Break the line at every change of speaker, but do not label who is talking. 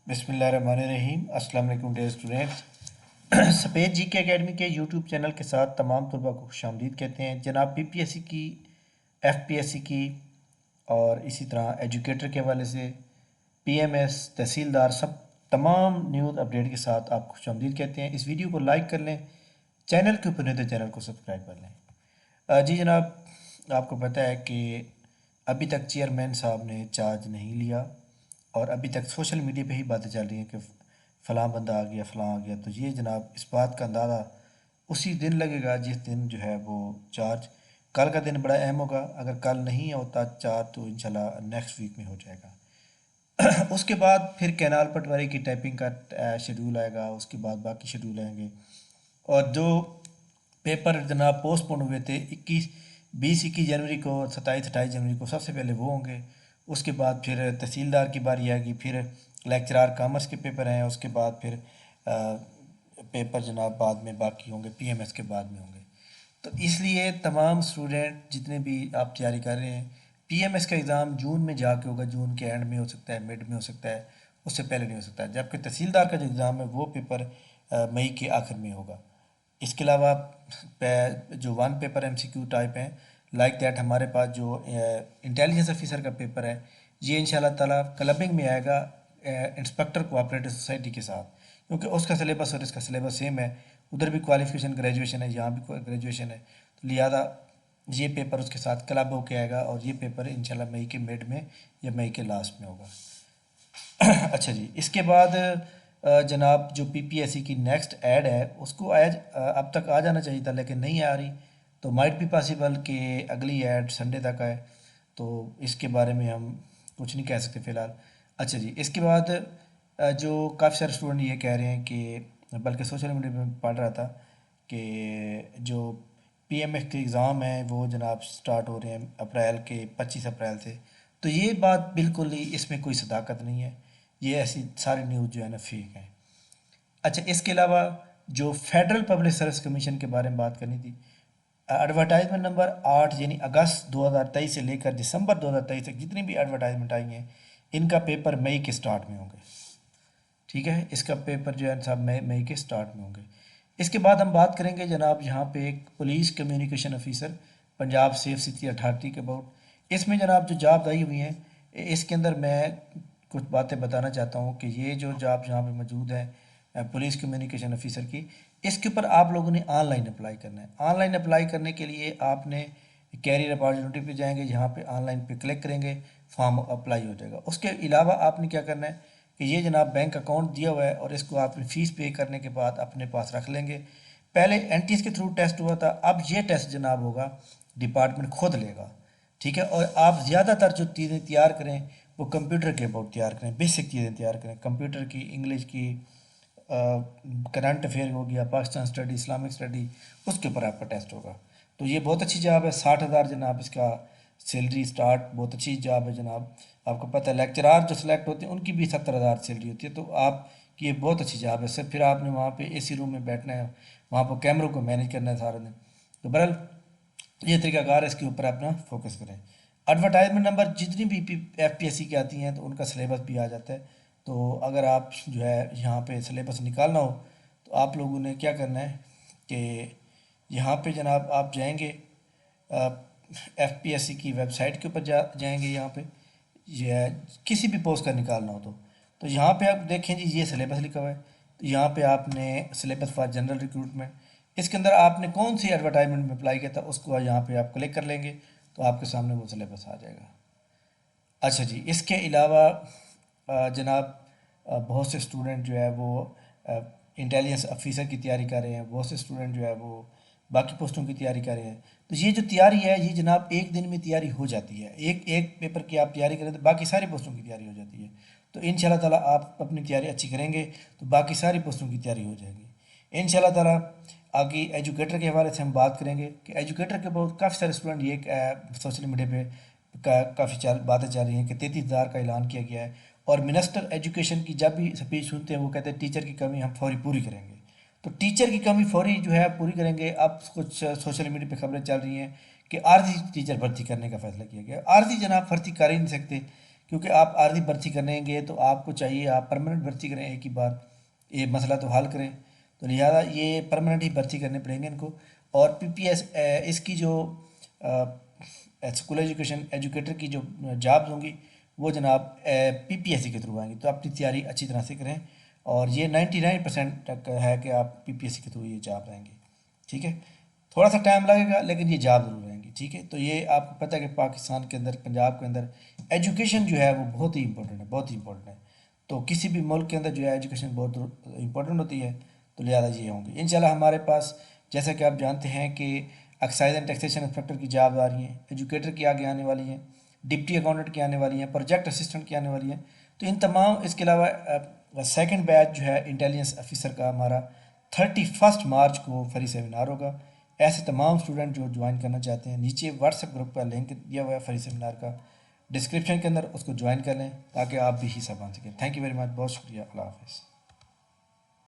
बिस्मिल्लाहिर्रहमानिर्रहीम। अस्सलाम वालेकुम डियर स्टूडेंट्स। सफ़ेद जी के अकेडमी के यूट्यूब चैनल के साथ तमाम तलबा को खुशामदीद कहते हैं। जनाब पीपीएससी की, एफपीएससी की और इसी तरह एजुकेटर के हवाले से पीएमएस, तहसीलदार, सब तमाम न्यूज़ अपडेट के साथ आप खुशामदीद कहते हैं। इस वीडियो को लाइक कर लें, चैनल के ऊपर नहीं तो चैनल को सब्सक्राइब कर लें। जी जनाब, आपको पता है कि अभी तक चेयरमैन साहब ने चार्ज नहीं लिया और अभी तक सोशल मीडिया पे ही बातें चल रही हैं कि फ़लाँ बंदा आ गया, फ़लाँ आ गया। तो ये जनाब इस बात का अंदाज़ा उसी दिन लगेगा जिस दिन जो है वो चार्ज, कल का दिन बड़ा अहम होगा। अगर कल नहीं होता चार्ज तो इंशाल्लाह नेक्स्ट वीक में हो जाएगा। उसके बाद फिर कैनाल पटवारी की टाइपिंग का शेड्यूल आएगा, उसके बाद बाकी शेड्यूल आएंगे। और जो पेपर जनाब पोस्टपोन हुए थे 21 जनवरी को, 27-28 जनवरी को, सबसे पहले वो होंगे। उसके बाद फिर तहसीलदार की बारी आएगी, फिर लेक्चरार कॉमर्स के पेपर हैं, उसके बाद फिर पेपर जनाब बाद में बाकी होंगे, पीएमएस के बाद में होंगे। तो इसलिए तमाम स्टूडेंट जितने भी आप तैयारी कर रहे हैं, पीएमएस का एग्ज़ाम जून में जाके होगा, जून के एंड में हो सकता है, मिड में हो सकता है, उससे पहले नहीं हो सकता। जबकि तहसीलदार का जो एग्ज़ाम है वो पेपर मई के आखिर में होगा। इसके अलावा जो वन पेपर एमसीक्यू टाइप हैं, लाइक दैट हमारे पास जो इंटेलिजेंस ऑफिसर का पेपर है, ये इंशाल्लाह ताला क्लबिंग में आएगा इंस्पेक्टर कोऑपरेटिव सोसाइटी के साथ, क्योंकि उसका सिलेबस और इसका सिलेबस सेम है। उधर भी क्वालिफिकेशन ग्रेजुएशन है, यहाँ भी ग्रेजुएशन है, तो लिहाजा ये पेपर उसके साथ क्लब होके आएगा और ये पेपर इंशाल्लाह मई के मिड में या मई के लास्ट में होगा। अच्छा जी, इसके बाद जनाब जो पीपीएससी की नेक्स्ट ऐड है उसको आज अब तक आ जाना चाहिए था, लेकिन नहीं आ रही। तो माइट भी पॉसिबल कि अगली ऐड संडे तक आए, तो इसके बारे में हम कुछ नहीं कह सकते फ़िलहाल। अच्छा जी, इसके बाद जो काफ़ी सारे स्टूडेंट ये कह रहे हैं कि, बल्कि सोशल मीडिया में पढ़ रहा था कि जो पीएमएस के एग्ज़ाम हैं वो जनाब स्टार्ट हो रहे हैं अप्रैल के 25 अप्रैल से। तो ये बात बिल्कुल ही, इसमें कोई सदाकत नहीं है, ये ऐसी सारी न्यूज़ जो है ना फेक है। अच्छा, इसके अलावा जो फेडरल पब्लिक सर्विस कमीशन के बारे में बात करनी थी, एडवर्टाइजमेंट नंबर 8 यानी अगस्त 2023 से लेकर दिसंबर 2023 तक जितनी भी एडवर्टाइजमेंट आई हैं, इनका पेपर मई के स्टार्ट में होंगे। ठीक है, इसका पेपर जो है साहब मई के स्टार्ट में होंगे। इसके बाद हम बात करेंगे जनाब यहाँ पे एक police communication officer Punjab safe city authority के अबाउट। इसमें जनाब जो जॉब आई हुई हैं, इसके अंदर मैं कुछ बातें बताना चाहता हूँ कि ये जो जॉब यहाँ पे मौजूद है पुलिस कम्युनिकेशन ऑफिसर की, इसके ऊपर आप लोगों ने ऑनलाइन अप्लाई करना है। ऑनलाइन अप्लाई करने के लिए आपने कैरियर अपॉर्चुनिटी पे जाएंगे, जहाँ पे ऑनलाइन पे क्लिक करेंगे, फॉर्म अप्लाई हो जाएगा। उसके अलावा आपने क्या करना है कि ये जनाब बैंक अकाउंट दिया हुआ है और इसको आपने फ़ीस पे करने के बाद अपने पास रख लेंगे। पहले एनटीएस के थ्रू टेस्ट हुआ था, अब ये टेस्ट जनाब होगा डिपार्टमेंट खुद लेगा। ठीक है, और आप ज़्यादातर जो चीज़ें तैयार करें वो कंप्यूटर के अबाउट तैयार करें, बेसिक चीज़ें तैयार करें, कंप्यूटर की, इंग्लिश की, करंट अफेयर हो गया, पाकिस्तान स्टडी, इस्लामिक स्टडी, उसके ऊपर आपका टेस्ट होगा। तो ये बहुत अच्छी जॉब है, 60,000 जनाब इसका सैलरी स्टार्ट, बहुत अच्छी जॉब है जनाब। आपको पता है लेक्चरार जो सिलेक्ट होते हैं उनकी भी 70,000 सैलरी होती है, तो आपकी ये बहुत अच्छी जॉब है सर। फिर आपने वहाँ पे एसी रूम में बैठना है, वहाँ पर कैमरों को मैनेज करना है सारा दिन। तो बहरहाल ये तरीकाकार है, इसके ऊपर अपना फोकस करें। एडवर्टाइजमेंट नंबर जितनी भी एफपीएससी की आती हैं तो उनका सिलेबस भी आ जाता है। तो अगर आप जो है यहाँ पे सिलेबस निकालना हो तो आप लोगों ने क्या करना है कि यहाँ पे जनाब आप जाएंगे एफपीएससी की वेबसाइट के ऊपर जाएंगे। यहाँ पे ये किसी भी पोस्ट का निकालना हो तो यहाँ पे आप देखें जी, ये सिलेबस लिखा हुआ है। तो यहाँ पे आपने सिलेबस फॉर जनरल रिक्रूटमेंट, इसके अंदर आपने कौन सी एडवर्टाइजमेंट में अप्लाई किया था उसको यहाँ पे आप क्लिक कर लेंगे तो आपके सामने वो सिलेबस आ जाएगा। अच्छा जी, इसके अलावा जनाब बहुत से स्टूडेंट जो है वो इंटेलिजेंस ऑफिसर की तैयारी कर रहे हैं, बहुत से स्टूडेंट जो है वो बाकी पोस्टों की तैयारी कर रहे हैं। तो ये जो तैयारी है ये जनाब एक दिन में तैयारी हो जाती है, एक एक पेपर की आप तैयारी करें तो बाकी सारी पोस्टों की तैयारी हो जाती है। तो इंशाल्लाह ताला आप अपनी तैयारी अच्छी करेंगे तो बाकी सारी पोस्टों की तैयारी हो जाएगी इंशाल्लाह ताला। आगे एजुकेटर के हवाले से हम बात करेंगे कि एजुकेटर के बहुत काफ़ी सारे स्टूडेंट ये सोशल मीडिया पे काफ़ी बातें चल रही हैं कि 33,000 का ऐलान किया गया है, और मिनिस्टर एजुकेशन की जब भी स्पीच सुनते हैं वो कहते हैं टीचर की कमी हम फौरी पूरी करेंगे। तो टीचर की कमी फौरी जो है पूरी करेंगे। अब कुछ सोशल मीडिया पे खबरें चल रही हैं कि आर्जी टीचर भर्ती करने का फैसला किया गया। आर्जी जनाब भर्ती कर ही नहीं सकते, क्योंकि आप आर्धी भर्ती करेंगे तो आपको चाहिए आप परमानेंट भर्ती करें एक ही बार, ये मसला तो हल करें। तो लिहाजा ये परमानेंट ही भर्ती करने पड़ेंगे इनको। और पीपीएस इसकी जो स्कूल एजुकेशन एजुकेटर की जो जॉब्स होंगी वो जनाब पीपीएससी के थ्रू आएंगी। तो अपनी तैयारी अच्छी तरह से करें, और ये 99% तक है कि आप पीपीएससी के थ्रू ये जॉब आएंगे। ठीक है, थोड़ा सा टाइम लगेगा लेकिन ये जॉब ज़रूर रहेंगी। ठीक है, तो ये आपको पता है कि पाकिस्तान के अंदर, पंजाब के अंदर एजुकेशन जो है वो बहुत ही इंपॉर्टेंट है, बहुत ही इंपॉर्टेंट है। तो किसी भी मुल्क के अंदर जो है एजुकेशन बहुत इंपॉर्टेंट होती है। तो लिहाजा ये होंगे इंशाल्लाह हमारे पास। जैसा कि आप जानते हैं कि एक्साइज एंड टैक्सेशन इंस्पेक्टर की जॉब आ रही हैं, एजुकेटर की आगे आने वाली हैं, डिप्टी अकाउंटेंट की आने वाली हैं, प्रोजेक्ट असिस्टेंट की आने वाली हैं। तो इन तमाम, इसके अलावा सेकंड बैच जो है इंटेलिजेंस ऑफिसर का हमारा 31 मार्च को फ्री सेमिनार होगा। ऐसे तमाम स्टूडेंट जो ज्वाइन करना चाहते हैं, नीचे व्हाट्सएप ग्रुप का लिंक दिया हुआ है फ्री सेमिनार का डिस्क्रिप्शन के अंदर, उसको ज्वाइन कर लें ताकि आप भी हिस्सा बन सकें। थैंक यू वेरी मच, बहुत शुक्रिया, अल्लाह हाफ़िज़।